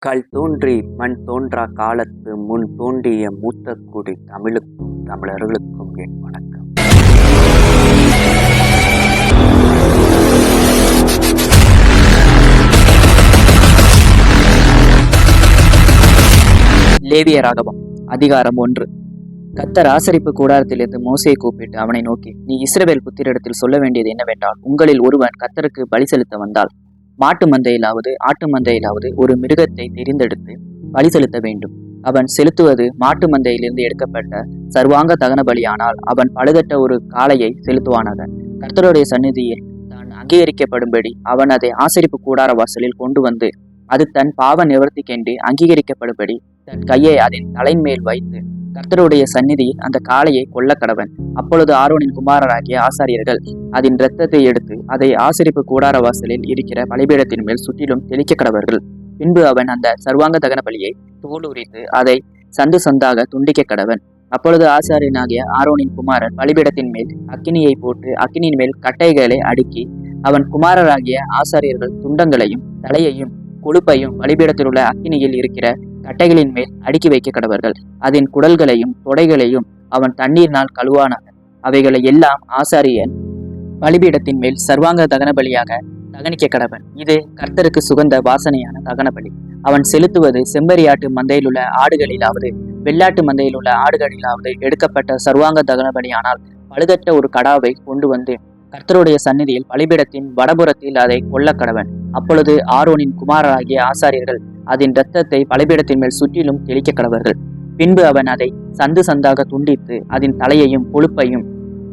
கல் தோன்றி மண் தோன்றா காலத்து முன் தோன்றிய மூத்த குடி தமிழுக்கும் தமிழர்களுக்கும் என் வணக்கம். லேவியராகமம் அதிகாரம் 1. கர்த்தர் ஆசரிப்பு கூடாரத்திலிருந்து மோசேயை கூப்பிட்டு அவனை நோக்கி, நீ இஸ்ரவேல் புத்திரிடத்தில் சொல்ல வேண்டியது என்னவென்றால், உங்களில் ஒருவன் கர்த்தருக்கு பலி செலுத்த வந்தால் மாட்டு மந்தையிலாவது ஆட்டு மந்தையிலாவது ஒரு மிருகத்தை தெரிந்தெடுத்து பலி செலுத்த வேண்டும். அவன் செலுத்துவது மாட்டு மந்தையிலிருந்து எடுக்கப்பட்ட சர்வாங்க தகன பலியானால் அவன் பழுதற்ற ஒரு காளையை செலுத்துவானாக. கர்த்தருடைய சந்நிதியில் தான் அங்கீகரிக்கப்படும்படி அவன் அதை ஆசரிப்பு கூடார வாசலில் கொண்டு வந்து அது தன் பாவ நிவர்த்திக்கென்று அங்கீகரிக்கப்படும்படி தன் கையை அதன் தலைமேல் வைத்து கர்த்தருடைய சந்நிதியில் அந்த காளையை கொல்ல கடவன். அப்பொழுது ஆரோனின் குமாரராகிய ஆசாரியர்கள் அதன் இரத்தத்தை எடுத்து அதை ஆசரிப்பு கூடார வாசலில் இருக்கிற பலிபீடத்தின் மேல் சுற்றிலும் தெளிக்க கடவர்கள். பின்பு அவன் அந்த சர்வாங்க தகன பலியை தோல் உரித்து அதை சந்து சந்தாக துண்டிக்க கடவன். அப்பொழுது ஆசாரியனாகிய ஆரோனின் குமாரன் பலிபீடத்தின் மேல் அக்கினியை போட்டு அக்கினியின் மேல் கட்டைகளை அடுக்கி அவன் குமாரராகிய ஆசாரியர்கள் துண்டங்களையும் தலையையும் கொழுப்பையும் பலிபீடத்தில் உள்ள அக்கினியில் இருக்கிற கட்டைகளின் மேல் அடுக்கி வைக்க கடவர்கள். அதன் குடல்களையும் தொடைகளையும் அவன் தண்ணீரினால் கழுவானாக. அவைகளை எல்லாம் ஆசாரியன் பலிபீடத்தின் மேல் சர்வாங்க தகன பலியாக தகனிக்க கடவன். இது கர்த்தருக்கு சுகந்த வாசனையான தகன பலி. அவன் செலுத்துவது செம்பரியாட்டு மந்தையில் உள்ள ஆடுகளிலாவது வெள்ளாட்டு மந்தையில் உள்ள ஆடுகளிலாவது எடுக்கப்பட்ட சர்வாங்க தகன பலியானால் பழுதற்ற ஒரு கடாவை கொண்டு வந்து கர்த்தருடைய சந்நிதியில் பலிபீடத்தின் வடபுறத்தில் அதை கொல்ல கடவன். அப்பொழுது ஆரோனின் குமாரராகிய ஆசாரியர்கள் அதன் இரத்தத்தை பலிபீடத்தின் மேல் சுற்றிலும் தெளிக்க கடவர்கள். பின்பு அவன் அதை சந்து சந்தாக துண்டித்து அதன் தலையையும் கொழுப்பையும்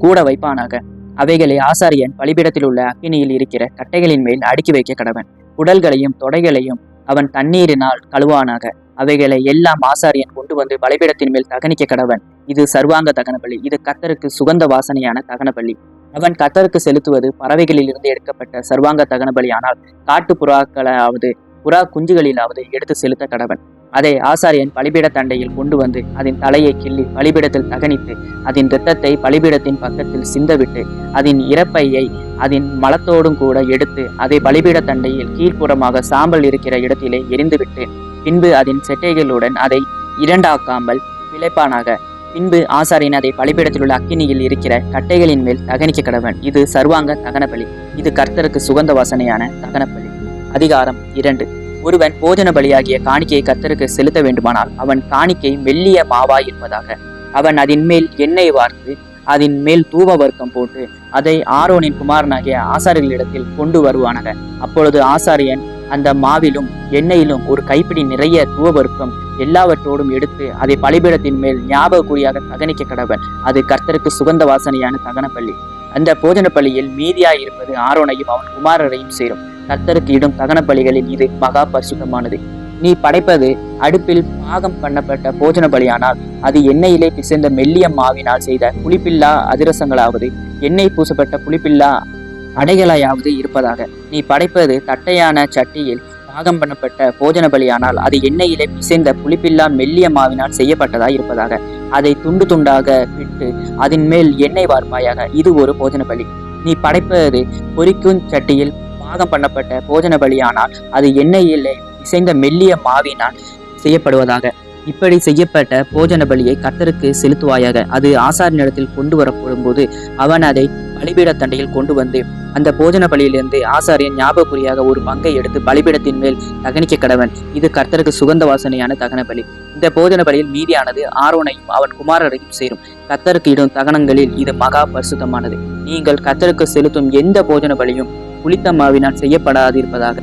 கூட வைப்பானாக. அவைகளை ஆசாரியன் பலிபீடத்தில் உள்ள அக்கினியில் இருக்கிற கட்டைகளின் மேல் அடுக்கி வைக்க கடவன். குடல்களையும் தொடைகளையும் அவன் தண்ணீரினால் கழுவானாக. அவைகளை எல்லாம் ஆசாரியன் கொண்டு வந்து பலிபீடத்தின் மேல் தகனிக்க கடவன். இது சர்வாங்க தகன பலி. இது கர்த்தருக்கு சுகந்த வாசனையான தகன பலி. அவன் கர்த்தருக்கு செலுத்துவது பறவைகளில் இருந்து எடுக்கப்பட்ட சர்வாங்க தகன பலியானால் காட்டு புறாக்களாவது புறா குஞ்சுகளிலாவது எடுத்து செலுத்த கடவன். அதை ஆசாரியன் பலிபீட தண்டையில் கொண்டு வந்து அதன் தலையை கிள்ளி பலிபீடத்தில் தகனித்து அதன் இரத்தத்தை பலிபீடத்தின் பக்கத்தில் சிந்தவிட்டு அதன் இறப்பையை அதன் மலத்தோடும் கூட எடுத்து அதை பலிபீட தண்டையில் கீழ்ப்புறமாக சாம்பல் இருக்கிற இடத்திலே எரிந்துவிட்டு பின்பு அதன் செட்டைகளுடன் அதை இரண்டாக்காமல் பிழைப்பானாக. பின்பு ஆசாரியன் அதை பலிபீடத்தில் உள்ள அக்கினியில் இருக்கிற கட்டைகளின் மேல் தகனிக்க கடவன். இது சர்வாங்க தகன பலி. இது கர்த்தருக்கு சுகந்த வாசனையான தகன பலி. அதிகாரம் 2. ஒருவன் போஜன பலியாகிய காணிக்கையை கர்த்தருக்கு செலுத்த வேண்டுமானால் அவன் காணிக்கை மெல்லிய மாவாய் இருப்பதாக. அவன் அதன் மேல் எண்ணெய் வார்த்து அதன் மேல் தூப வர்க்கம் போட்டு அதை ஆரோனின் குமாரனாகிய ஆசாரியர்களிடத்தில் கொண்டு வருவானாக. அப்பொழுது ஆசாரியன் அந்த மாவிலும் எண்ணெயிலும் ஒரு கைப்பிடி நிறைய தூவவர்க்கம் எல்லாவற்றோடும் எடுத்து அதை பலிபீடத்தின் மேல் ஞாபக குறியாக தகனிக்க கடவன். அது கர்த்தருக்கு சுகந்த வாசனையான தகன பலி. அந்த போஜன பலியில் மீதியாய் இருப்பது ஆரோனையும் அவன் குமாரரையும் சேரும். கர்த்தருக்கு இடும் தகன பலிகளில் இது மகா பரிசுத்தமானது. நீ படைப்பது அடுப்பில் பாகம் பண்ணப்பட்ட போஜன பலியானால் அது எண்ணெயிலே பிசைந்த மெல்லிய மாவினால் செய்த புளிப்பில்லா அதிரசங்களாவது எண்ணெய் பூசப்பட்ட புளிப்பில்லா அடைகளாயாவது இருப்பதாக. நீ படைப்பது தட்டையான சட்டியில் பாகம் பண்ணப்பட்ட போஜன பலியானால் அது எண்ணெயிலே பிசைந்த புளிப்பில்லா மெல்லிய மாவினால் செய்யப்பட்டதாய் இருப்பதாக. அதை துண்டு துண்டாக பிட்டு அதன் மேல் எண்ணெய் வார்ப்பாயாக. இது ஒரு போஜன பலி. நீ படைப்பது பொரிக்கும் சட்டியில் பாகம் பண்ணப்பட்ட போஜன பலியானால் அது எண்ணெயிலே பிசைந்த மெல்லிய மாவினால் செய்யப்படுவதாக. இப்படி செய்யப்பட்ட போஜன பலியை கர்த்தருக்கு செலுத்துவாயாக. அது ஆசாரியனிடத்தில் கொண்டு வரப்படும் போது அவன் அதை பலிபீட தண்டையில் கொண்டு வந்து அந்த போஜன பலியிலிருந்து ஆசாரியன் ஞாபகக்குறியாக ஒரு பங்கை எடுத்து பலிபீடத்தின் மேல் தகனிக்க கடவன். இது கர்த்தருக்கு சுகந்த வாசனையான தகன பலி. இந்த போஜன பலியில் மீதியானது ஆரோனையும் அவன் குமாரரையும் சேரும். கர்த்தருக்கு இடும் தகனங்களில் இது மகா பரிசுத்தமானது. நீங்கள் கர்த்தருக்கு செலுத்தும் எந்த போஜன பலியும் புளித்த மாவினால் செய்யப்படாது இருப்பதாக.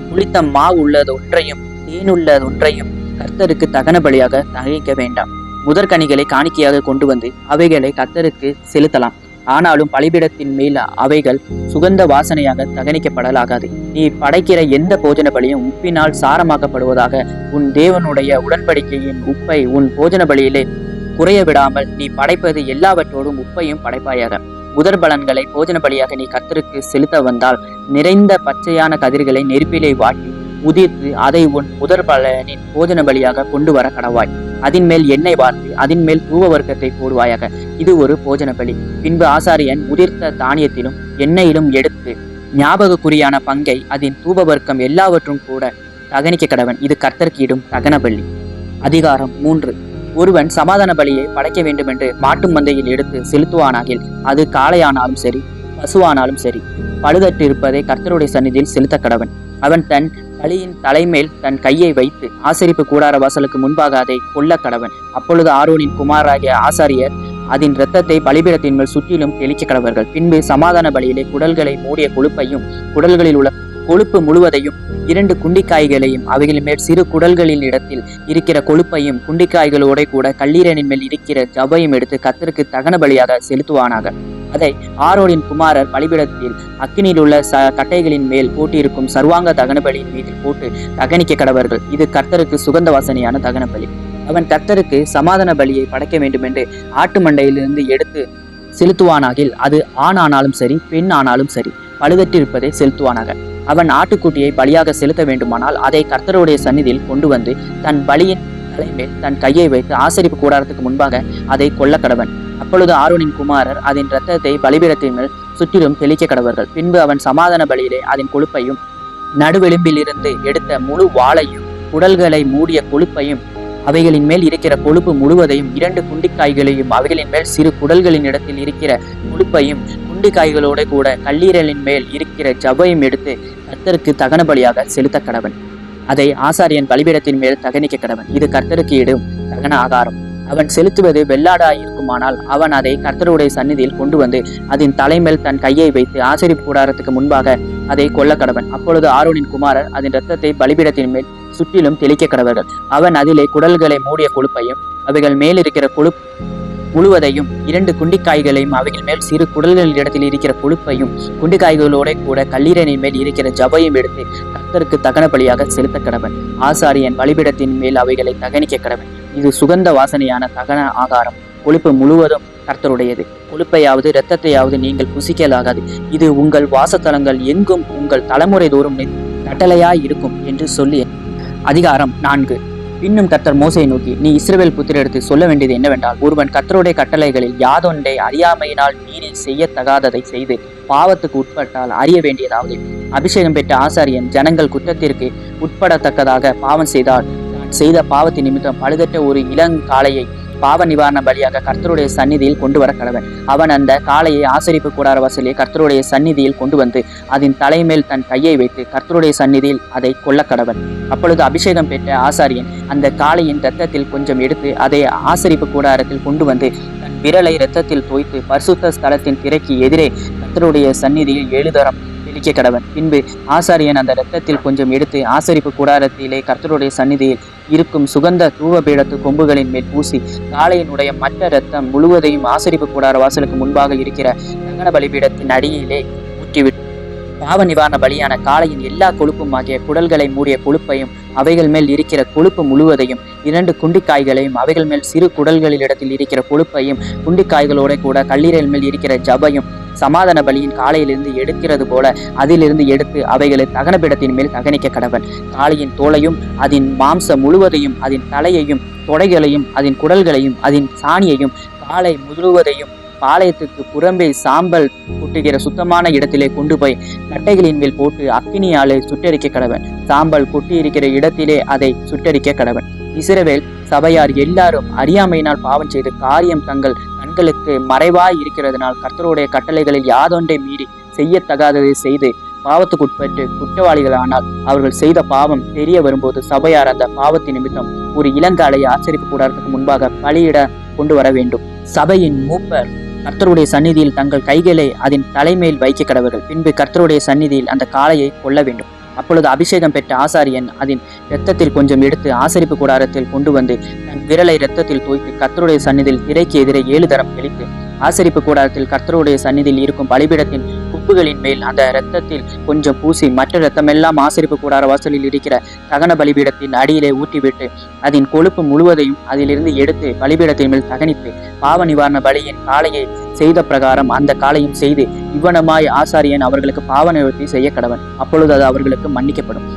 புளித்த மாவு உள்ளதொன்றையும் தேனுள்ளதொன்றையும் கர்த்தருக்கு தகன பலியாக தகனிக்க வேண்டாம். முதற்கனிகளை காணிக்கையாக கொண்டு வந்து அவைகளை கர்த்தருக்கு செலுத்தலாம். ஆனாலும் பலிபீடத்தின் மேல் அவைகள் சுகந்த வாசனையாக தகனிக்கப்படலாகாது. நீ படைக்கிற எந்த போஜன பலியும் உப்பினால் சாரமாக்கப்படுவதாக. உன் தேவனுடைய உடன்படிக்கையின் உப்பை உன் போஜன பலியிலே குறைய விடாமல் நீ படைப்பது எல்லாவற்றோடும் உப்பையும் படைப்பாயாக. முதற் பலன்களை போஜன பலியாக நீ கர்த்தருக்கு செலுத்த வந்தால் நிறைந்த பச்சையான கதிர்களை நெருப்பிலே வாட்டி உதிர்த்து அதை உன் முதற் பலனின் போஜன பலியாக கொண்டு வர கடவாய். அதன் மேல் எண்ணெய் வார்த்து அதன் மேல் தூவ வர்க்கத்தை போடுவாயாக. இது ஒரு போஜன பலி. பின்பு ஆசாரியன் உதிர்த்த தானியத்திலும் எண்ணெயிலும் எடுத்து ஞாபக குறியான பங்கை அதன் தூப வர்க்கம் எல்லாவற்றும் கூட தகனிக்க கடவன். இது கர்த்தருக்கு இடும் தகன பலி. அதிகாரம் 3. ஒருவன் சமாதான பலியை படைக்க வேண்டுமென்று மாட்டு மந்தையில் எடுத்து செலுத்துவானாகில் அது காளையானாலும் சரி பசுவானாலும் சரி பழுதற்று இருப்பதை கர்த்தருடைய சந்நிதியில் செலுத்த கடவன். அவன் தன் பலியின் தலைமேல் தன் கையை வைத்து ஆசரிப்பு கூடார வாசலுக்கு முன்பாக அதை கொல்ல கடவன். அப்பொழுது ஆரோனின் குமாராகிய ஆசாரியர் அதன் இரத்தத்தை பலிபீடத்தின் மேல் சுற்றிலும் தெளிக்க கடவர்கள். பின்பு சமாதான பலியிலே குடல்களை மூடிய கொழுப்பையும் குடல்களில் உள்ள கொழுப்பு முழுவதையும் 2 குண்டிக்காய்களையும் அவைகளின் மேல் சிறு குடல்களின் இடத்தில் இருக்கிற கொழுப்பையும் குண்டிக்காய்களோட கூட கல்லீரனின் மேல் இருக்கிற ஜவ்வையும் எடுத்து கர்த்தருக்கு தகன பலியாக செலுத்துவானாக. அதை ஆரோனின் குமாரர் பலிபீடத்தில் அக்கினியில் உள்ள கட்டைகளின் மேல் போட்டிருக்கும் சர்வாங்க தகன பலியின் மீதில் போட்டு தகனிக்க கடவர்கள். இது கர்த்தருக்கு சுகந்த வாசனையான தகன பலி. அவன் கர்த்தருக்கு சமாதான பலியை படைக்க வேண்டுமென்று ஆட்டு மண்டையிலிருந்து எடுத்து செலுத்துவானாகில் அது ஆண் ஆனாலும் சரி பெண் ஆனாலும் சரி பழுதற்றிருப்பதை செலுத்துவானாக. அவன் ஆட்டுக்குட்டியை பலியாக செலுத்த வேண்டுமானால் அதை கர்த்தருடைய சந்நிதியில் கொண்டு வந்து தன் பலியின் தலைமேல் தன் கையை வைத்து ஆசரிப்பு கூடாரத்துக்கு முன்பாக அதை கொல்ல கடவன். அப்பொழுது ஆரோனின் குமாரர் அதன் இரத்தத்தை பலிபீடத்தின் மேல் சுற்றிலும் தெளிக்க கடவர்கள். பின்பு அவன் சமாதான பலியிலே அதன் கொழுப்பையும் நடுவெலும்பிலிருந்து எடுத்த முழு வாளையும் குடல்களை மூடிய கொழுப்பையும் அவைகளின் மேல் இருக்கிற கொழுப்பு முழுவதையும் 2 குண்டிக்காய்களையும் அவைகளின் மேல் சிறு குடல்களின் இடத்தில் இருக்கிற கொழுப்பையும் குண்டிக்காய்களோட கூட கல்லீரலின் மேல் இருக்கிற ஜவ்வையும் எடுத்து கர்த்தருக்கு தகன பலியாக செலுத்த கடவன். அதை ஆசாரியன் பலிபீடத்தின் மேல் தகனிக்க கடவன். இது கர்த்தருக்கு இடும் தகன ஆகாரம். அவன் செலுத்துவது வெள்ளாடாய் இருக்குமானால் அவன் அதை கர்த்தருடைய சந்நிதியில் கொண்டு வந்து அதன் தலைமேல் தன் கையை வைத்து ஆசரிப்பு கூடாரத்துக்கு முன்பாக அதை கொல்ல கடவன். அப்பொழுது ஆரோனின் குமாரர் அதன் இரத்தத்தை பலிபீடத்தின் மேல் சுற்றிலும் தெளிக்க கடவர்கள். அவன் அதிலே குடல்களை மூடிய கொழுப்பையும் அவைகள் மேல் இருக்கிற கொழுப்பு முழுவதையும் 2 குண்டிக்காய்களையும் அவைகள் மேல் சிறு குடல்களின் இடத்தில் இருக்கிற கொழுப்பையும் குண்டிக்காய்களோட கூட கல்லீரனின் மேல் இருக்கிற ஜவ்வையும் எடுத்து கர்த்தருக்கு தகன பலியாக செலுத்த கடவன். ஆசாரியன் பலிபீடத்தின் மேல் அவைகளை தகனிக்க கடவன். இது சுகந்த வாசனையான தகன ஆகாரம். கொழுப்பு முழுவதும் கர்த்தருடையது. கொழுப்பையாவது இரத்தத்தையாவது நீங்கள் புசிக்கலாகாது. இது உங்கள் வாசத்தலங்கள் எங்கும் உங்கள் தலைமுறை தோறும் கட்டளையாய் இருக்கும் என்று சொல்லி. அதிகாரம் 4. பின்னும் கர்த்தர் மோசையை நோக்கி, நீ இஸ்ரவேல் புத்திரருக்கு சொல்ல வேண்டியது என்னவென்றால், ஒருவன் கர்த்தருடைய கட்டளைகளில் யாதொன்றை அறியாமையினால் மீறி செய்யத்தகாததை செய்து பாவத்துக்கு உட்பட்டால் அறிய வேண்டியதாவது, அபிஷேகம் பெற்ற ஆசாரியன் ஜனங்கள் குற்றத்திற்கு உட்படத்தக்கதாக பாவம் செய்தால் தான் செய்த பாவத்தின் நிமித்தம் பழுதற்ற ஒரு இளங்காளையை பாவ நிவாரண பலியாக கர்த்தருடைய சந்நிதியில் கொண்டு வர கடவன். அவன் அந்த காளையை ஆசரிப்பு கூடார வாசலில் கர்த்தருடைய சந்நிதியில் கொண்டு வந்து அதன் தலைமேல் தன் கையை வைத்து கர்த்தருடைய சந்நிதியில் அதை கொல்ல கடவன். அப்பொழுது அபிஷேகம் பெற்ற ஆசாரியன் அந்த காளையின் இரத்தத்தில் கொஞ்சம் எடுத்து அதை ஆசரிப்பு கூடாரத்தில் கொண்டு வந்து தன் விரலை இரத்தத்தில் தோய்த்து பரிசுத்த ஸ்தலத்தின் திரைக்கு எதிரே கர்த்தருடைய சந்நிதியில் 7 தரம் தெளிக்க கடவன். பின்பு ஆசாரியன் அந்த இரத்தத்தில் கொஞ்சம் எடுத்து ஆசரிப்பு கூடாரத்திலே கர்த்தருடைய சந்நிதியில் இருக்கும் சுகந்த தூவபீடத்து கொம்புகளின் மேல் பூசி காளையினுடைய மற்ற இரத்தம் முழுவதையும் ஆசரிப்பு கூடார வாசலுக்கு முன்பாக இருக்கிற தகன பலிபீடத்தின் அடியிலே ஊற்றிவிட்டு பாவ நிவாரண பலியான காளையின் எல்லா கொழுப்பும் ஆகிய குடல்களை மூடிய கொழுப்பையும் அவைகள் மேல் இருக்கிற கொழுப்பு முழுவதையும் 2 குண்டிக்காய்களையும் அவைகள் மேல் சிறு குடல்களில் இடத்தில் இருக்கிற கொழுப்பையும் குண்டிக்காய்களோட கூட கல்லீரல் மேல் இருக்கிற ஜவ்வையும் சமாதான பலியின் காளையிலிருந்து எடுக்கிறது போல அதிலிருந்து எடுத்து அவைகளை தகனபீடத்தின் மேல் தகனிக்க கடவன். காளையின் தோலையும் அதன் மாம்சம் முழுவதையும் அதன் தலையையும் தொடைகளையும் அதன் குடல்களையும் அதன் சாணியையும் காளை முழுவதையும் பாளையத்துக்கு புறம்பே சாம்பல் கொட்டுகிற சுத்தமான இடத்திலே கொண்டு போய் கட்டைகளின் மேல் போட்டு அக்கினியாலே சுட்டரிக்க கடவன். சாம்பல் கொட்டி இருக்கிற இடத்திலே அதை சுட்டரிக்க கடவன். இஸ்ரவேல் சபையார் எல்லாரும் அறியாமையினால் பாவம் செய்து காரியம் தங்கள் கண்களுக்கு மறைவாய் இருக்கிறதுனால் கர்த்தருடைய கட்டளைகளில் யாதொன்றை மீறி செய்யத்தகாததை செய்து பாவத்துக்குட்பட்டு குற்றவாளிகளானால் அவர்கள் செய்த பாவம் தெரிய வரும்போது சபையார் அந்த பாவத்தின் நிமித்தம் ஒரு இளங்காளையை ஆசரிப்பு கூடாரத்துக்கு முன்பாக பலியிட கொண்டு வர வேண்டும். சபையின் மூப்பர் கர்த்தருடைய சந்நிதியில் தங்கள் கைகளை அதன் தலைமேல் வைக்க கடவர்கள். பின்பு கர்த்தருடைய சந்நிதியில் அந்த காளையை கொல்ல வேண்டும். அப்பொழுது அபிஷேகம் பெற்ற ஆசாரியன் அதன் இரத்தத்தில் கொஞ்சம் எடுத்து ஆசரிப்பு கூடாரத்தில் கொண்டு வந்து தன் விரலை இரத்தத்தில் தோய்த்து கர்த்தருடைய சந்நிதியில் திரைக்கு எதிரே 7 தரம் தெளித்து ஆசரிப்பு கூடாரத்தில் கர்த்தருடைய சந்நிதியில் இருக்கும் பலிபீடத்தின் குப்புகளின் மேல் அந்த இரத்தத்தில் கொஞ்சம் பூசி மற்ற இரத்தமெல்லாம் ஆசரிப்பு கூடார வாசலில் இருக்கிற தகன பலிபீடத்தின் அடியிலே ஊற்றிவிட்டு அதன் கொழுப்பு முழுவதையும் அதிலிருந்து எடுத்து பலிபீடத்தின் மேல் தகனித்து பாவ நிவாரண பலியின் காளையை செய்த பிரகாரம் அந்த காளையும் செய்து இவ்வனமாய் ஆசாரியன் அவர்களுக்கு பாவ நிவர்த்தி செய்ய கடவன். அப்பொழுது அது அவர்களுக்கு மன்னிக்கப்படும்.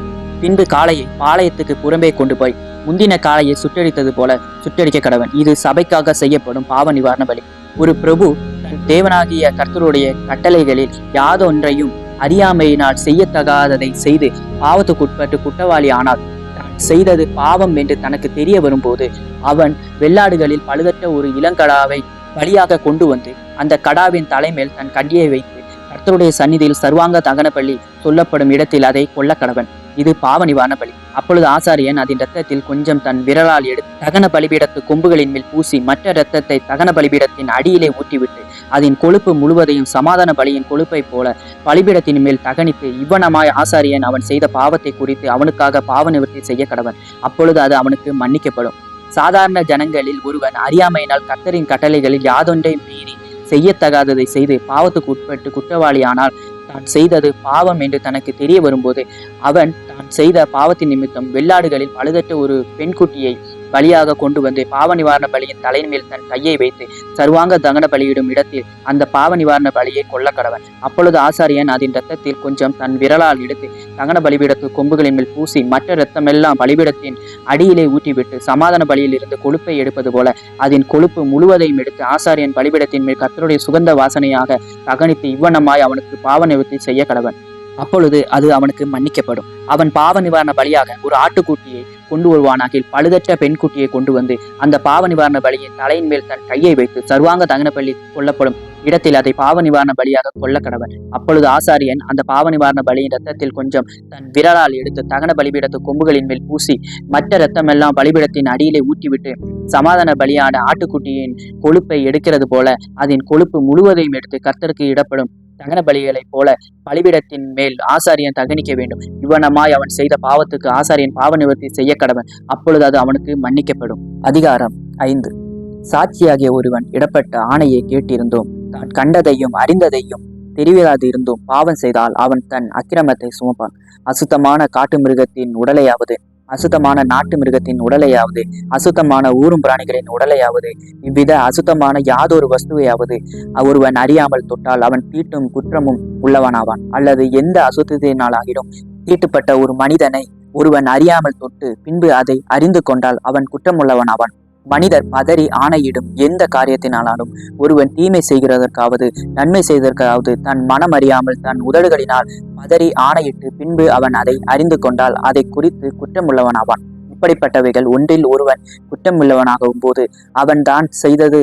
பின்பு காளையை பாளையத்துக்கு புறம்பே கொண்டு போய் முந்தின காளையை சுட்டரித்தது போல சுட்டரிக்க கடவன். இது சபைக்காக செய்யப்படும் பாவ நிவாரண பலி. ஒரு பிரபு தன் தேவனாகிய கர்த்தருடைய கட்டளைகளில் யாதொன்றையும் அறியாமையினால் செய்யத்தகாததை செய்து பாவத்துக்குட்பட்டு குற்றவாளி ஆனால் செய்தது பாவம் என்று தனக்கு தெரிய வரும்போது அவன் வெள்ளாடுகளில் பழுதற்ற ஒரு இளங்கடாவை பலியாக கொண்டு வந்து அந்த கடாவின் தலைமேல் தன் கடியை வைத்து கர்த்தருடைய சந்நிதியில் சர்வாங்க தகன பலி சொல்லப்படும் இடத்தில் அதை கொல்ல கடவன். இது பாவ நிவாரண பலி. அப்பொழுது ஆசாரியன் அதன் இரத்தத்தில் கொஞ்சம் தன் விரலால் எடுத்து தகன பலிபீடத்து கொம்புகளின் மேல் பூசி மற்ற இரத்தத்தை தகன பலிபீடத்தின் அடியிலே ஊற்றிவிட்டு அதன் கொழுப்பு முழுவதையும் சமாதான பலியின் கொழுப்பை போல பலிபீடத்தின் மேல் தகனித்து இவ்வனமாய் ஆசாரியன் அவன் செய்த பாவத்தை குறித்து அவனுக்காக பாவ நிவர்த்தி செய்ய கடவன். அப்பொழுது அது அவனுக்கு மன்னிக்கப்படும். சாதாரண ஜனங்களில் ஒருவன் அறியாமையினால் கர்த்தரின் கட்டளைகளில் யாதொன்றை மீறி செய்யத்தகாததை செய்து பாவத்துக்கு உட்பட்டு குற்றவாளியானால் தான் செய்தது பாவம் என்று தனக்கு தெரிய வரும்போது அவன் தான் செய்த பாவத்தின் நிமித்தம் வெள்ளாடுகளில் பழுதற்ற ஒரு பெண்குட்டியை பலியாக கொண்டு வந்து பாவ நிவாரண பலியின் தலையின் மேல் தன் கையை வைத்து சர்வாங்க தகன பலியிடும் இடத்தில் அந்த பாவ நிவாரண பலியை கொல்ல கடவன். அப்பொழுது ஆசாரியன் அதன் இரத்தத்தில் கொஞ்சம் தன் விரலால் எடுத்து தகன பலிபீடத்து கொம்புகளின் மேல் பூசி மற்ற இரத்தமெல்லாம் பலிபீடத்தின் அடியிலே ஊற்றிவிட்டு சமாதான பலியில் இருந்து கொழுப்பை எடுப்பது போல அதன் கொழுப்பு முழுவதையும் எடுத்து ஆசாரியன் பலிபீடத்தின் மேல் கர்த்தருடைய சுகந்த வாசனையாக தகனித்து இவ்வனமாய் அவனுக்கு பாவ நிவர்த்தி செய்ய கடவன். அப்பொழுது அது அவனுக்கு மன்னிக்கப்படும். அவன் பாவ நிவாரண பலியாக ஒரு ஆட்டுக்குட்டியை கொண்டு வருவானாகில் பழுதற்ற பெண்குட்டியை கொண்டு வந்து அந்த பாவ நிவாரண பலியின் தலையின் மேல் தன் கையை வைத்து சர்வாங்க தகன பலி கொல்லப்படும் இடத்தில் அதை பாவ நிவாரண பலியாக கொல்ல கடவன். அப்பொழுது ஆசாரியன் அந்த பாவ நிவாரண பலியின் இரத்தத்தில் கொஞ்சம் தன் விரலால் எடுத்து தகன பலிபீடத்து கொம்புகளின் மேல் பூசி மற்ற இரத்தமெல்லாம் பலிபீடத்தின் அடியிலே ஊற்றிவிட்டு சமாதான பலியான ஆட்டுக்குட்டியின் கொழுப்பை எடுக்கிறது போல அதன் கொழுப்பு முழுவதையும் எடுத்து கர்த்தருக்கு இடப்படும் தகன பலிகளைப் போல பலிபீடத்தின் மேல் ஆசாரியன் தகனிக்க வேண்டும். இவ்வனமாய் அவன் செய்த பாவத்துக்கு ஆசாரியன் பாவ நிவர்த்தி செய்ய கடவன். அப்பொழுது அது அவனுக்கு மன்னிக்கப்படும். அதிகாரம் 5. சாட்சியாகிய ஒருவன் இடப்பட்ட ஆணையை கேட்டிருந்தோம் தான் கண்டதையும் அறிந்ததையும் தெரிவியாது இருந்தும் பாவம் செய்தால் அவன் தன் அக்கிரமத்தை சுமப்பான். அசுத்தமான காட்டு மிருகத்தின் உடலையாவது அசுத்தமான நாட்டு மிருகத்தின் உடலையாவது அசுத்தமான ஊரும் பிராணிகளின் உடலையாவது இவ்வித அசுத்தமான யாதொரு வஸ்துவையாவது ஒருவன் அறியாமல் தொட்டால் அவன் தீட்டும் குற்றமும் உள்ளவனாவான். அல்லது எந்த அசுத்தத்தினாலாகிலும் தீட்டுப்பட்ட ஒரு மனிதனை ஒருவன் அறியாமல் தொட்டு பின்பு அதை அறிந்து கொண்டால் அவன் குற்றமுள்ளவனாவான். மனிதர் பதறி ஆணையிடும் எந்த காரியத்தினாலும் ஒருவன் தீமை செய்கிறதற்காவது நன்மை செய்வதற்காவது தன் மனம் அறியாமல் தன் உதடுகளினால் பதறி ஆணையிட்டு பின்பு அவன் அதை அறிந்து கொண்டால் அதை குறித்து குற்றமுள்ளவனாவான். இப்படிப்பட்டவைகள் ஒன்றில் ஒருவன் குற்றமுள்ளவனாகும் போது அவன் தான் செய்தது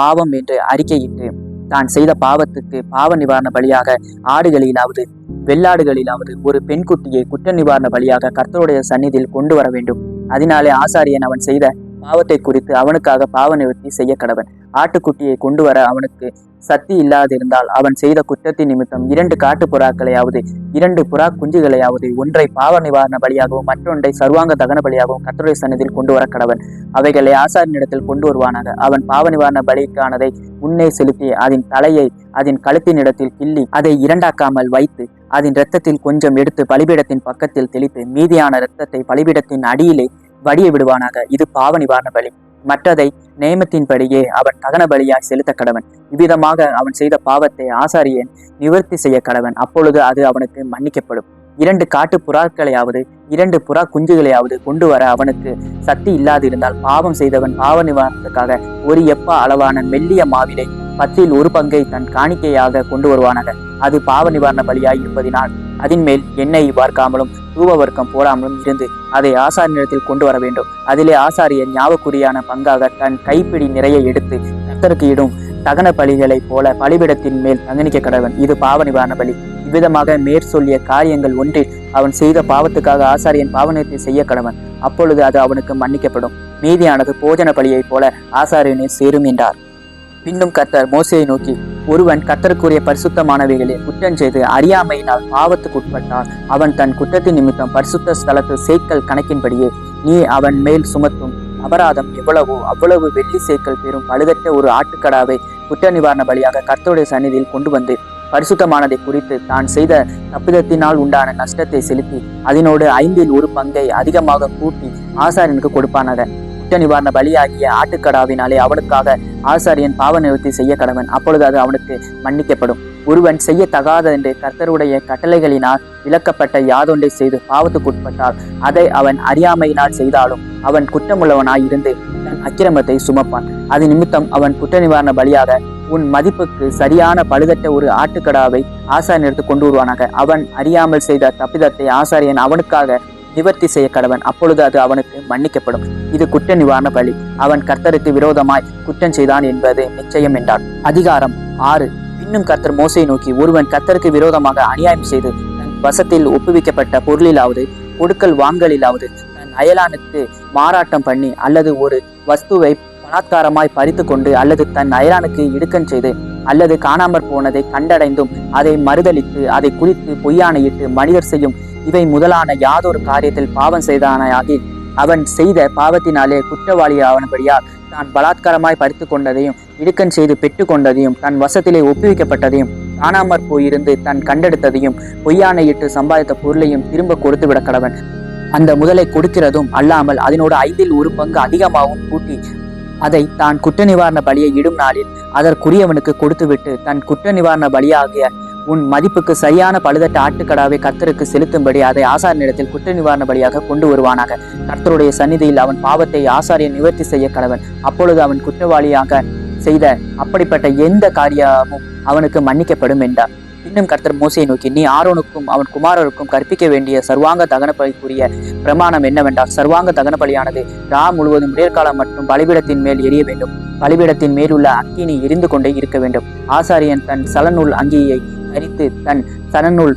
பாவம் என்று அறிக்கையிட்டு தான் செய்த பாவத்துக்கு பாவ நிவாரண பலியாக ஆடுகளிலாவது வெள்ளாடுகளிலாவது ஒரு பெண்குட்டியை குற்ற நிவாரண பலியாக கர்த்தருடைய சந்நிதியில் கொண்டு வர வேண்டும். அதனாலே ஆசாரியன் அவன் செய்த பாவத்தை குறித்து அவனுக்காக பாவ நிவர்த்தி செய்ய கடவன். ஆட்டுக்குட்டியை கொண்டு வர அவனுக்கு சக்தி இல்லாதிருந்தால் அவன் செய்த குற்றத்தின் நிமித்தம் 2 காட்டு புறாக்களையாவது 2 புறா குஞ்சுகளையாவது ஒன்றை பாவ நிவாரண பலியாகவும் மற்றொன்றை சர்வாங்க தகன பலியாகவும் கர்த்தருடைய சந்நிதியில் கொண்டு வர கடவன். அவைகளை ஆசாரியனிடத்தில் கொண்டு வருவானாக. அவன் பாவ நிவாரண பலிக்கானதை முன்னே செலுத்தி அதன் தலையை அதன் கழுத்தின் இடத்தில் கிள்ளி அதை 2ஆக்காமல் வைத்து அதன் இரத்தத்தில் கொஞ்சம் எடுத்து பலிபீடத்தின் பக்கத்தில் தெளித்து மீதியான இரத்தத்தை பலிபீடத்தின் அடியிலே வடிய விடுவானாக. இது பாவ நிவாரண பலி. மற்றதை நியமத்தின்படியே அவன் தகன பலியாய் செலுத்த கடவன். இவ்விதமாக அவன் செய்த பாவத்தை ஆசாரியன் நிவர்த்தி செய்ய கடவன். அப்பொழுது அது அவனுக்கு மன்னிக்கப்படும். 2 காட்டு புறாக்களையாவது 2 புறா குஞ்சுகளையாவது கொண்டு வர அவனுக்கு சக்தி இல்லாதிருந்தால் பாவம் செய்தவன் பாவ நிவாரணத்துக்காக ஒரு எப்பா அளவான மெல்லிய மாவிலை 10இல் 1 பங்கை தன் காணிக்கையாக கொண்டு வருவானாக. அது பாவ நிவாரண பலியாய் இருப்பதினால் அதன் மேல் எண்ணெய் வார்க்காமலும் தூப வர்க்கம் போடாமலும் இருந்து அதை ஆசாரியனிடத்தில் கொண்டு வர வேண்டும். அதிலே ஆசாரியன் ஞாபகக்குறியான பங்காக தன் கைப்பிடி நிறைய எடுத்து கர்த்தருக்கு இடும் தகன பலிகளைப் போல பலிபீடத்தின் மேல் தகனிக்க கடவன். இது பாவ நிவாரண பலி. இவ்விதமாக மேற்சொல்லிய காரியங்கள் ஒன்றில் அவன் செய்த பாவத்துக்காக ஆசாரியன் பாவ நிவர்த்தி செய்ய கடவன். அப்பொழுது அது அவனுக்கு மன்னிக்கப்படும். மீதியானது போஜன பலியைப் போல ஆசாரியனை சேரும் என்றார். பின்னும் கர்த்தர் மோசேயை நோக்கி, ஒருவன் கர்த்தருக்குரிய பரிசுத்தமானவைகளில் குற்றம் செய்து அறியாமையினால் பாவத்துக்கு உட்பட்டால் அவன் தன் குற்றத்தின் நிமித்தம் பரிசுத்த ஸ்தலத்து சேக்கல் கணக்கின்படியே நீ அவன் மேல் சுமத்தும் அபராதம் எவ்வளவோ அவ்வளவு வெள்ளி சேக்கல் பெறும் பழுதற்ற ஒரு ஆட்டுக்கடாவை குற்ற நிவாரண பலியாக கர்த்தருடைய சந்நிதியில் கொண்டு வந்து பரிசுத்தமானதை குறித்து தான் செய்த தப்பிதத்தினால் உண்டான நஷ்டத்தை செலுத்தி அதனோடு 5இல் 1 பங்கை அதிகமாக கூட்டி ஆசாரியனுக்கு கொடுப்பானாக. குற்ற நிவாரண பலியாகிய ஆட்டுக்கடாவினாலே அவனுக்காக ஆசாரியன் பாவ நிவர்த்தி செய்ய கடவன். அப்பொழுது அது அவனுக்கு மன்னிக்கப்படும். ஒருவன் செய்ய தகாதென்று கர்த்தருடைய கட்டளைகளினால் விலக்கப்பட்ட யாதொன்றை செய்து பாவத்துக்குட்பட்டால் அதை அவன் அறியாமையினால் செய்தாலும் அவன் குற்றமுள்ளவனாய் இருந்து தன் அக்கிரமத்தை சுமப்பான். அது நிமித்தம் அவன் குற்ற நிவாரண பலியாக உன் மதிப்புக்கு சரியான பழுதற்ற ஒரு ஆட்டுக்கடாவை ஆசாரியன் எடுத்து கொண்டு வருவானாக. அவன் அறியாமல் செய்த தப்பிதத்தை ஆசாரியன் அவனுக்காக நிவர்த்தி செய்ய கடவன். அப்பொழுது அது அவனுக்கு மன்னிக்கப்படும். இது குற்ற நிவாரண பலி. அவன் கர்த்தருக்கு விரோதமாய் குற்றம் செய்தான் என்பது நிச்சயம் என்றார். அதிகாரம் 6. இன்னும் கர்த்தர் மோசையை நோக்கி, ஒருவன் கர்த்தருக்கு விரோதமாக அநியாயம் செய்து தன் வசத்தில் ஒப்புவிக்கப்பட்ட பொருளிலாவது கொடுக்கல் வாங்கலிலாவது தன் அயலானுக்கு மாறாட்டம் பண்ணி அல்லது ஒரு வஸ்துவை பலாத்காரமாய் பறித்து கொண்டு அல்லது தன் அயலானுக்கு இடுக்கன் செய்து அல்லது காணாமற் போனதை கண்டடைந்தும் அதை மறுதலித்து அதை குறித்து பொய்யானையிட்டு மனிதர் செய்யும் இவை முதலான யாதொரு காரியத்தில் பாவம் செய்தானாகி அவன் செய்த பாவத்தினாலே குற்றவாளி ஆவனபடியால் தான் பலாத்காரமாய் பறித்து கொண்டதையும் இடுக்கன் செய்து பெற்று கொண்டதையும் தன் வசத்திலே ஒப்புவிக்கப்பட்டதையும் காணாமற் போயிருந்து தன் கண்டெடுத்ததையும் பொய்யானையிட்டு சம்பாதித்த பொருளையும் திரும்ப கொடுத்து விட கடவன். அந்த முதலை கொடுக்கிறதும் அல்லாமல் அதனோடு 1/5 அதிகமாகவும் கூட்டி அதை தான் குற்ற நிவாரண பலியை இடும் நாளில் அதற்குரியவனுக்கு கொடுத்துவிட்டு தன் குற்ற நிவாரண பலியாகிய உன் மதிப்புக்கு சரியான பழுதட்ட ஆட்டுக்கடாவை கர்த்தருக்கு செலுத்தும்படி அதை ஆசாரியனிடத்தில் குற்ற நிவாரண பலியாக கொண்டு வருவானாக. கர்த்தருடைய சந்நிதியில் அவன் பாவத்தை ஆசாரியன் நிவர்த்தி செய்ய கடவன். அப்பொழுது அவன் குற்றவாளியாக செய்த அப்படிப்பட்ட எந்த காரியமும் அவனுக்கு மன்னிக்கப்படும் என்றார். இன்னும் கர்த்தர் மோசையை நோக்கி, நீ ஆரோனுக்கும் அவன் குமாரருக்கும் கற்பிக்க வேண்டிய சர்வாங்க தகன பலிக்குரிய பிரமாணம் என்னவென்றால், சர்வாங்க தகன பலியானது முழுவதும் விடியற்காலம் மற்றும் பலிபீடத்தின் மேல் எரிய வேண்டும். பலிபீடத்தின் மேலுள்ள அக்கினி எரிந்து கொண்டே இருக்க வேண்டும். ஆசாரியன் தன் சலநூல் அங்கியை தரித்து தன் சலநூல்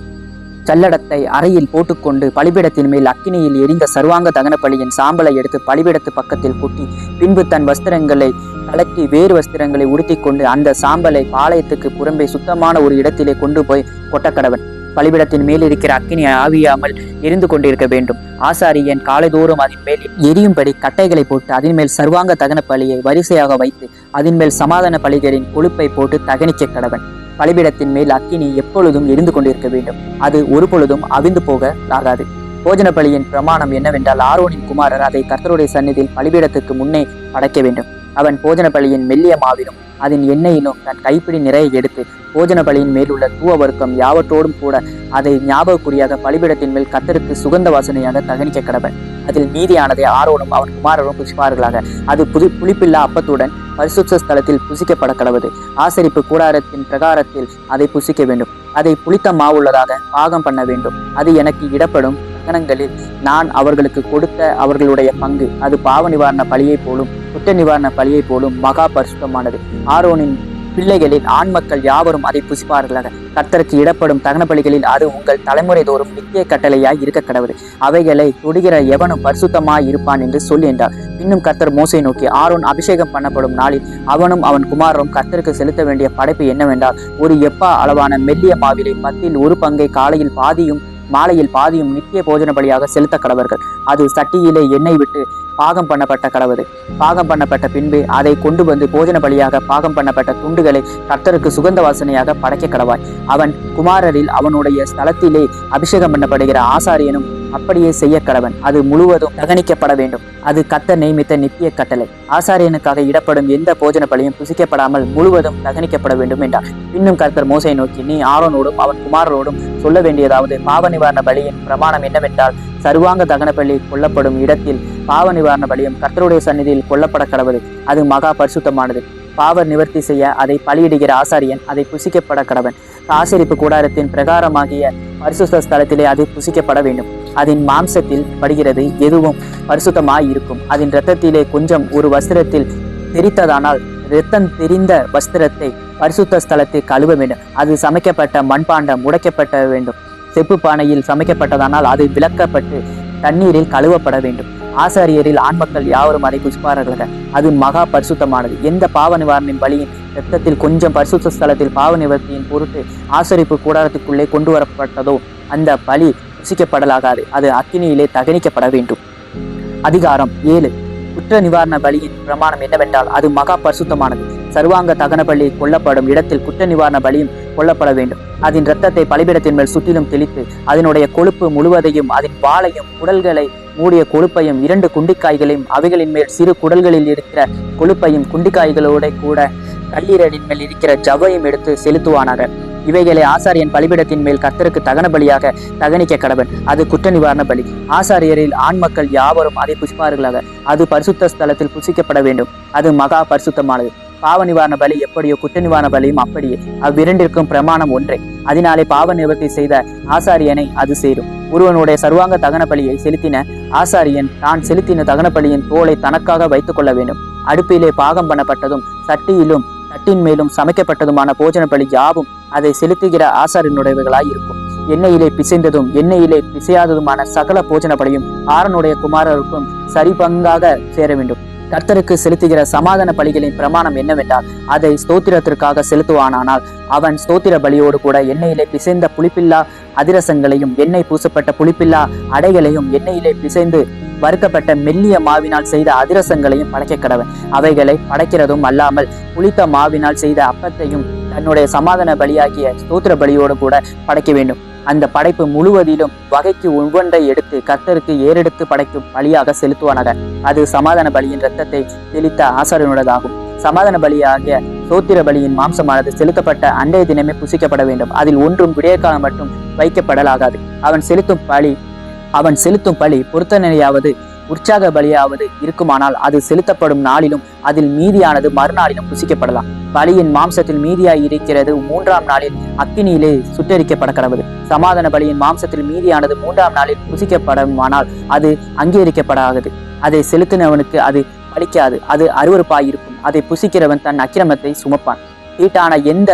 சல்லடத்தை அறையில் போட்டுக்கொண்டு பலிபீடத்தின் மேல் அக்கினியில் எரிந்த சர்வாங்க தகன பலியின் சாம்பலை எடுத்து பலிபீடத்து பக்கத்தில் கொட்டி பின்பு தன் வஸ்திரங்களை கலட்டி வேறு வஸ்திரங்களை உடுத்தி கொண்டு அந்த சாம்பலை பாளையத்துக்கு புறம்பே சுத்தமான ஒரு இடத்திலே கொண்டு போய் கொட்டக்கடவன். பலிபீடத்தின் மேல் இருக்கிற அக்கினி ஆவியாமல் எரிந்து கொண்டிருக்க வேண்டும். ஆசாரியன் காலைதோறும் அதன் மேல் எரியும்படி கட்டைகளை போட்டு அதன் மேல் சர்வாங்க தகன பலியை வரிசையாக வைத்து அதன் மேல் சமாதான பலிகளின் கொழுப்பை போட்டு தகனிக்க கடவன். பலிபீடத்தின் மேல் அக்கினி எப்பொழுதும் எரிந்து கொண்டிருக்க வேண்டும். அது ஒரு பொழுதும் அவிந்து போக ஆகாது. போஜன பலியின் பிரமாணம் என்னவென்றால், ஆரோனின் குமாரர் அதை கர்த்தருடைய சந்நிதியில் பலிபீடத்துக்கு முன்னே படைக்க வேண்டும். அவன் போஜன பலியின் மெல்லிய மாவிலும் அதன் எண்ணெயிலும் தன் கைப்பிடி நிறைய எடுத்து போஜன பலியின் மேல் உள்ள தூவ வர்க்கம் யாவற்றோடும் கூட அதை ஞாபகக்குறியாக பலிபீடத்தின் மேல் கர்த்தருக்கு சுகந்த வாசனையாக தகனிக்க கடவன். அதில் மீதியானதை ஆரோனும் அவன் குமாரரும் புசிப்பார்களாக. அது புளிப்பில்லா அப்பத்துடன் பரிசுத்த ஸ்தலத்தில் புசிக்கப்பட கடவது. ஆசரிப்பு கூடாரத்தின் பிரகாரத்தில் அதை புசிக்க வேண்டும். அதை புளித்த மாவுள்ளதாக பாகம் பண்ண வேண்டும். அது எனக்கு இடப்படும் தகனங்களில் நான் அவர்களுக்கு கொடுத்த அவர்களுடைய பங்கு. அது பாவ நிவாரண பலியை போலும் குற்ற நிவாரண பலியை போலும் மகா பரிசுத்தமானது. ஆரோனின் பிள்ளைகளில் ஆண் மக்கள் யாவரும் அதை புசிப்பார்களாக. கர்த்தருக்கு இடப்படும் தகன பலிகளில் அது உங்கள் தலைமுறை தோறும் நித்திய கட்டளையாய் இருக்க கடவுது. அவைகளை தொடுகிற எவனும் பரிசுத்தமாய் இருப்பான் என்று சொல்லி என்றார். இன்னும் கர்த்தர் மோசையை நோக்கி, ஆரோன் அபிஷேகம் பண்ணப்படும் நாளில் அவனும் அவன் குமாரரும் கர்த்தருக்கு செலுத்த வேண்டிய படைப்பு என்னவென்றால், ஒரு எப்பா அளவான மெல்லிய மாவிலை 10 1/5 காலையில் பாதியும் மாலையில் பாதியும் நித்திய போஜன பலியாக செலுத்த கடவர்கள். அது சட்டியிலே எண்ணெய் விட்டு பாகம் பண்ணப்பட்ட கடவுது. பாகம் பண்ணப்பட்ட பின்பு அதை கொண்டு வந்து போஜன பலியாக பாகம் பண்ணப்பட்ட துண்டுகளை கர்த்தருக்கு சுகந்த வாசனையாக படைக்க கடவாய். அவன் குமாரரில் அவனுடைய ஸ்தலத்திலே அபிஷேகம் பண்ணப்படுகிற ஆசாரியனும் அப்படியே செய்ய கடவன். அது முழுவதும் தகனிக்கப்பட வேண்டும். அது கர்த்தர் நியமித்த நித்திய கட்டளை. ஆசாரியனுக்காக இடப்படும் எந்த போஜன பலியும் புசிக்கப்படாமல் முழுவதும் தகனிக்கப்பட வேண்டும் என்றார். இன்னும் கர்த்தர் மோசையை நோக்கி, நீ ஆரோனோடும் அவன் குமாரரோடும் சொல்ல வேண்டியதாவது, பாவ நிவாரண பலியின் பிரமாணம் என்னவென்றால், சர்வாங்க தகன பலி கொல்லப்படும் இடத்தில் பாவ நிவாரண பலியும் கர்த்தருடைய சந்நிதியில் கொல்லப்பட கடவது. அது மகா பரிசுத்தமானது. பாவ நிவர்த்தி செய்ய அதை பலியிடுகிற ஆசாரியன் அதை புசிக்கப்பட கடவன். ஆசரிப்பு கூடாரத்தின் பிரகாரமாகிய பரிசுத்த ஸ்தலத்திலே அது புசிக்கப்பட வேண்டும். அதன் மாம்சத்தில் படுகிறது எதுவும் பரிசுத்தமாய் இருக்கும். அதன் இரத்தத்திலே கொஞ்சம் ஒரு வஸ்திரத்தில் தெரித்ததானால் இரத்தம் தெரிந்த வஸ்திரத்தை பரிசுத்த ஸ்தலத்தை கழுவ வேண்டும். அது சமைக்கப்பட்ட மண்பாண்டம் உடைக்கப்பட வேண்டும். செப்பு பானையில் சமைக்கப்பட்டதானால் அது விலக்கப்பட்டு தண்ணீரில் கழுவப்பட வேண்டும். ஆசாரியரில் ஆண்மக்கள் யாவரும் அதை புசிப்பார்களாக. அது மகா பரிசுத்தமானது. எந்த பாவ நிவாரணின் பலியின் இரத்தத்தில் கொஞ்சம் பரிசுத்த ஸ்தலத்தில் பாவ நிவர்த்தியின் பொருட்டு ஆசரிப்பு கூடாரத்துக்குள்ளே கொண்டு வரப்பட்டதோ அந்த பலி புசிக்கப்படலாகாது. அது அக்கினியிலே தகனிக்கப்பட வேண்டும். அதிகாரம் 7. குற்ற நிவாரண பலியின் பிரமாணம் என்னவென்றால், அது மகா பரிசுத்தமானது. சர்வாங்க தகன பலி கொல்லப்படும் இடத்தில் குற்ற நிவாரண பலியும் கொல்லப்பட வேண்டும். அதன் இரத்தத்தை பலிபீடத்தின் மேல் சுற்றிலும் தெளித்து அதனுடைய கொழுப்பு முழுவதையும் அதன் வாளையும் குடல்களை மூடிய கொழுப்பையும் 2 குண்டிக்காய்களையும் அவைகளின் மேல் சிறு குடல்களில் இருக்கிற கொழுப்பையும் குண்டிக்காய்களோட கூட கல்லீரலின் மேல் இருக்கிற ஜவ்வையும் எடுத்து செலுத்துவானாக. இவைகளை ஆசாரியன் பலிபீடத்தின் மேல் கர்த்தருக்கு தகன பலியாக தகனிக்க கடவன். அது குற்ற நிவாரண பலி. ஆசாரியரில் ஆண் மக்கள் யாவரும் அதை புசிப்பார்களாக. அது பரிசுத்த ஸ்தலத்தில் புசிக்கப்பட வேண்டும். அது மகா பரிசுத்தமானது. பாவ நிவாரண பலி எப்படியோ குற்ற நிவாரண பலியும் அப்படியே. அவ்விரண்டிற்கும் பிரமாணம் ஒன்றே. அதனாலே பாவ நிவர்த்தி செய்த ஆசாரியனை அது சேரும். ஒருவனுடைய சர்வாங்க தகன பலியை செலுத்தின ஆசாரியன் தான் செலுத்தின தகன பலியின் தோலை தனக்காக வைத்துக் கொள்ள வேண்டும். அடுப்பிலே பாகம் பண்ணப்பட்டதும் சட்டியிலும் தட்டின் மேலும் சமைக்கப்பட்டதுமான போஜன பலி யாவும் அதை செலுத்துகிற ஆசாரியனுடையவைகளாய் இருக்கும். எண்ணெயிலே பிசைந்ததும் எண்ணெயிலே பிசையாததுமான சகல போஜன பலியும் ஆரோனுடைய குமாரருக்கும் சரிபங்காக சேர வேண்டும். கர்த்தருக்கு செலுத்துகிற சமாதான பலிகளின் பிரமாணம் என்னவென்றால், அதை ஸ்தோத்திரத்திற்காக செலுத்துவானானால் அவன் ஸ்தோத்திர பலியோடு கூட எண்ணெயிலே பிசைந்த புளிப்பில்லா அதிரசங்களையும் எண்ணெய் பூசப்பட்ட புளிப்பில்லா அடைகளையும் எண்ணெயிலே பிசைந்து வறுக்கப்பட்ட மெல்லிய மாவினால் செய்த அதிரசங்களையும் படைக்க கடவன். அவைகளை படைக்கிறதும் அல்லாமல் புளித்த மாவினால் செய்த அப்பத்தையும் தன்னுடைய சமாதான பலியாகிய ஸ்தோத்திர பலியோடு கூட படைக்க வேண்டும். அந்த படைப்பு முழுவதிலும் வகைக்கு ஒவ்வொன்றை எடுத்து கர்த்தருக்கு ஏறெடுத்து படைக்கும் பலியாக செலுத்துவானாக. அது சமாதான பலியின் இரத்தத்தை தெளித்த ஆசாரியனுடையதாகும். சமாதான பலியாகிய ஸ்தோத்திர பலியின் மாம்சமானது செலுத்தப்பட்ட அன்றைய தினமே புசிக்கப்பட வேண்டும். அதில் ஒன்றும் விடியற்காலம் மட்டும் வைக்கப்படலாகாது. அவன் செலுத்தும் பலி பொருத்தனையாவது உற்சாக பலியாவது இருக்குமானால் அது செலுத்தப்படும் நாளிலும் அதில் மீதியானது மறுநாளிலும் புசிக்கப்படலாம். பலியின் மாம்சத்தில் மீதியாய் இருக்கிறது 3ஆம் நாளில் அக்கினியிலே சுட்டரிக்கப்பட கடவுது. சமாதான பலியின் மாம்சத்தில் மீதியானது 3ஆம் நாளில் புசிக்கப்படுமானால் அது அங்கீகரிக்கப்படாது. அதை செலுத்தினவனுக்கு அது பலிக்காது. அது அருவருப்பாய் இருக்கும். அதை புசிக்கிறவன் தன் அக்கிரமத்தை சுமப்பான். தீட்டான எந்த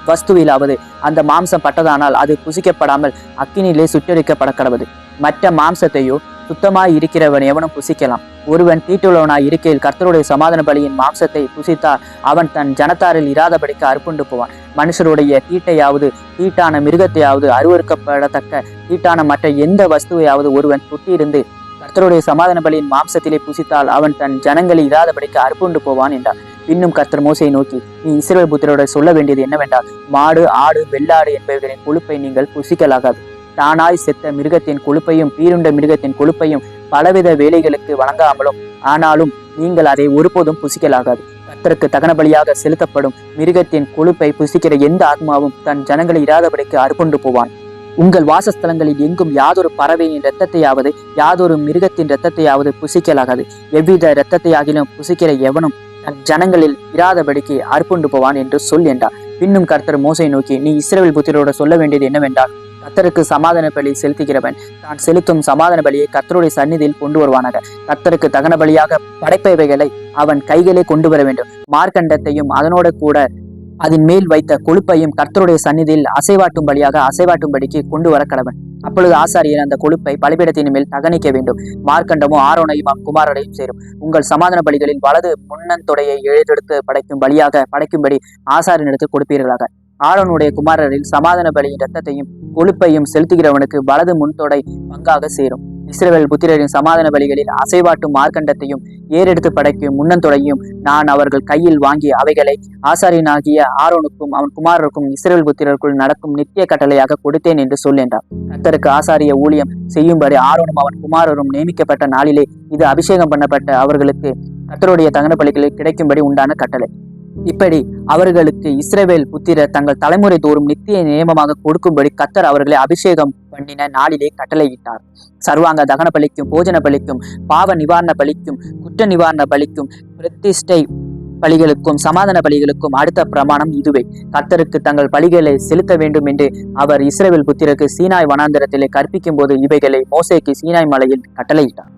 வஸ்துவிலாவது அந்த மாம்சம் பட்டதானால் அது புசிக்கப்படாமல் அக்கினியிலே சுட்டரிக்கப்பட கடவுது. மற்ற மாம்சத்தையோ சுத்தமாய் இருக்கிறவன் எவனும் புசிக்கலாம். ஒருவன் தீட்டுள்ளவனாய் இருக்கையில் கர்த்தருடைய சமாதான பலியின் மாம்சத்தை புசித்தால் அவன் தன் ஜனத்தாரில் இராதபடிக்கு அறுப்புண்டு போவான். மனுஷருடைய தீட்டையாவது தீட்டான மிருகத்தையாவது அருவருக்கப்படத்தக்க தீட்டான மற்ற எந்த வஸ்துவையாவது ஒருவன் தொட்டியிருந்து கர்த்தருடைய சமாதான பலியின் மாம்சத்திலே புசித்தால் அவன் தன் ஜனங்களில் இராதபடிக்கு அறுப்புண்டு போவான் என்றார். இன்னும் கர்த்தர் மோசையை நோக்கி, நீ இஸ்ரவேல் புத்திரரோட சொல்ல வேண்டியது என்னவென்றால், மாடு ஆடு வெள்ளாடு என்பவர்களின் கொழுப்பை நீங்கள் புசிக்கலாகாது. தானாய் செத்த மிருகத்தின் கொழுப்பையும் பீருண்ட மிருகத்தின் கொழுப்பையும் பலவித வேலைகளுக்கு வழங்காமலும் ஆனாலும் நீங்கள் அதை ஒருபோதும் புசிக்கலாகாது. கர்த்தருக்கு தகன பலியாக செலுத்தப்படும் மிருகத்தின் கொழுப்பை புசிக்கிற எந்த ஆத்மாவும் தன் ஜனங்களை இராதபடிக்கு அறுப்புண்டு போவான். உங்கள் வாசஸ்தலங்களில் எங்கும் யாதொரு பறவையின் இரத்தத்தையாவது யாதொரு மிருகத்தின் இரத்தத்தையாவது புசிக்கலாகாது. எவ்வித இரத்தத்தையாகிலும் புசிக்கிற எவனும் தன் ஜனங்களில் இராதபடிக்கு அறுப்புண்டு போவான் என்று சொல் என்றார். பின்னும் கர்த்தர் மோசையை நோக்கி, நீ இஸ்ரவேல் புத்திரரோட சொல்ல வேண்டியது என்னவென்றால், கர்த்தருக்கு சமாதான பலி செலுத்துகிறவன் தான் செலுத்தும் சமாதான பலியை கர்த்தருடைய சந்நிதியில் கொண்டு வருவானாக. கர்த்தருக்கு தகன பலியாக படைப்பவைகளை அவன் கைகளே கொண்டு வர வேண்டும். மார்க்கண்டத்தையும் அதனோட கூட அதன் மேல் வைத்த கொழுப்பையும் கர்த்தருடைய சந்நிதியில் அசைவாட்டும் பலியாக அசைவாட்டும்படிக்கு கொண்டு வர கடவன். அப்பொழுது ஆசாரியன் அந்த கொழுப்பை பலிபீடத்தின் மேல் தகனிக்க வேண்டும். மார்க்கண்டமும் ஆரோனையும் குமாரரையும் சேரும். உங்கள் சமாதான பலிகளில் வலது முன்னந்தொடையை எழுதெடுத்து படைக்கும் பலியாக படைக்கும்படி ஆசாரியனிடத்தில் கொடுப்பீர்களாக. ஆரோனுடைய குமாரரில் சமாதான பலியின் இரத்தத்தையும் கொழுப்பையும் செலுத்துகிறவனுக்கு வலது முன்தொடை பங்காக சேரும். இஸ்ரவேல் புத்திரரின் சமாதான பலிகளில் அசைவாட்டும் மார்க்கண்டத்தையும் ஏறெடுத்து படைக்கும் முன்னந்தொடையும் நான் அவர்கள் கையில் வாங்கி அவைகளை ஆசாரியனாகிய ஆரோனுக்கும் அவன் குமாரருக்கும் இஸ்ரவேல் புத்திரருக்குள் நடக்கும் நித்திய கட்டளையாக கொடுத்தேன் என்று சொல் என்றார். கர்த்தருக்கு ஆசாரிய ஊழியம் செய்யும்படி ஆரோனும் அவன் குமாரரும் நியமிக்கப்பட்ட நாளிலே இது அபிஷேகம் பண்ணப்பட்ட அவர்களுக்கு கர்த்தருடைய தகன பலிகளில் கிடைக்கும்படி உண்டான கட்டளை. இப்படி அவர்களுக்கு இஸ்ரவேல் புத்திரர் தங்கள் தலைமுறை தோறும் நித்திய நியமமாக கொடுக்கும்படி கர்த்தர் அவர்களை அபிஷேகம் பண்ணின நாளிலே கட்டளையிட்டார். சர்வாங்க தகன பலிக்கும் போஜன பலிக்கும் பாவ நிவாரண பலிக்கும் குற்ற நிவாரண பலிக்கும் பிரதிஷ்டை பலிகளுக்கும் சமாதான பலிகளுக்கும் அடுத்த பிரமாணம் இதுவே. கர்த்தருக்கு தங்கள் பலிகளை செலுத்த வேண்டும் என்று அவர் இஸ்ரவேல் புத்திரருக்கு சீனாய் வனாந்தரத்திலே கற்பிக்கும் போது இவைகளை மோசேக்கு சீனாய் மலையில் கட்டளையிட்டார்.